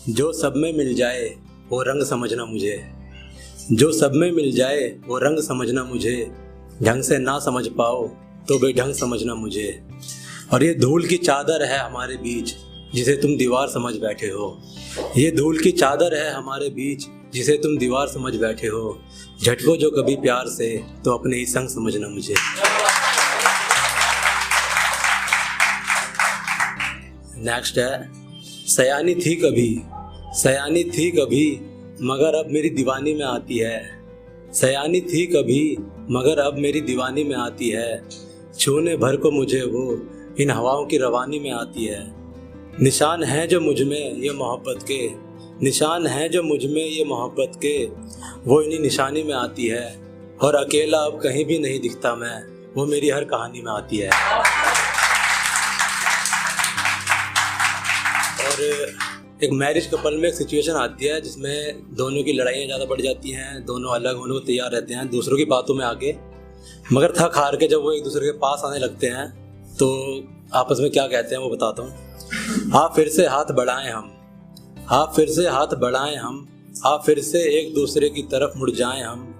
जो सब में मिल जाए वो रंग समझना मुझे, जो सब में मिल जाए वो रंग समझना मुझे, ढंग से ना समझ पाओ तो बेढंग समझना मुझे। और ये धूल की चादर है हमारे बीच जिसे तुम दीवार समझ बैठे हो, ये धूल की चादर है हमारे बीच जिसे तुम दीवार समझ बैठे हो। झटको जो कभी प्यार से तो अपने ही संग समझना मुझे। नेक्स्ट है, सयानी थी कभी, सयानी थी कभी मगर अब मेरी दीवानी में आती है, सयानी थी कभी मगर अब मेरी दीवानी में आती है। छूने भर को मुझे वो इन हवाओं की रवानी में आती है। निशान हैं जो मुझ में ये मोहब्बत के, निशान हैं जो मुझ में ये मोहब्बत के, वो इन्हीं निशानी में आती है। और अकेला अब कहीं भी नहीं दिखता मैं, वो मेरी हर कहानी में आती है। और एक मैरिज कपल में एक सिचुएशन आती है जिसमें दोनों की लड़ाइयाँ ज़्यादा बढ़ जाती हैं, दोनों अलग होने को तैयार रहते हैं दूसरों की बातों में आके, मगर थक हार के जब वो एक दूसरे के पास आने लगते हैं तो आपस में क्या कहते हैं वो बताता हूँ। हाँ फिर से हाथ बढ़ाएं हम, हाँ फिर से हाथ बढ़ाएं हम, हाँ फिर से एक दूसरे की तरफ मुड़ जाएं हम,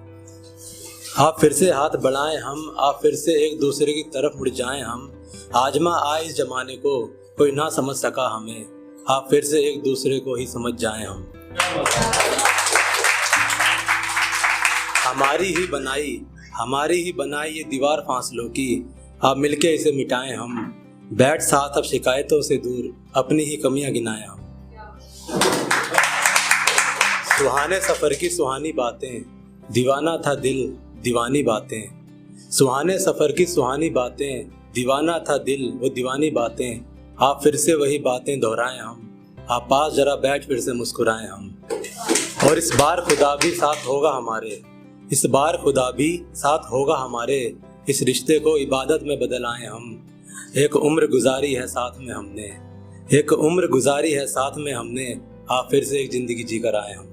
हाँ फिर से हाथ बढ़ाएं हम, हाँ फिर से एक दूसरे की तरफ मुड़ जाएं हम। आजमा आए इस जमाने को कोई ना समझ सका हमें, हाँ फिर से एक दूसरे को ही समझ जाएं हम। हमारी ही बनाई ये दीवार फासलों की, आप मिलके इसे मिटाएं हम। बैठ साथ अब शिकायतों से दूर अपनी ही कमियां गिनाएं हम। सुहाने सफर की सुहानी बातें, दीवाना था दिल दीवानी बातें, सुहाने सफर की सुहानी बातें, दीवाना था दिल वो दीवानी बातें। आप फिर से वही बातें दोहराएं हम, आप पास जरा बैठ फिर से मुस्कुराएं हम। और इस बार खुदा भी साथ होगा हमारे, इस बार खुदा भी साथ होगा हमारे, इस रिश्ते को इबादत में बदल आए हम। एक उम्र गुजारी है साथ में हमने, एक उम्र गुजारी है साथ में हमने, आप फिर से एक जिंदगी जी कर आए हम।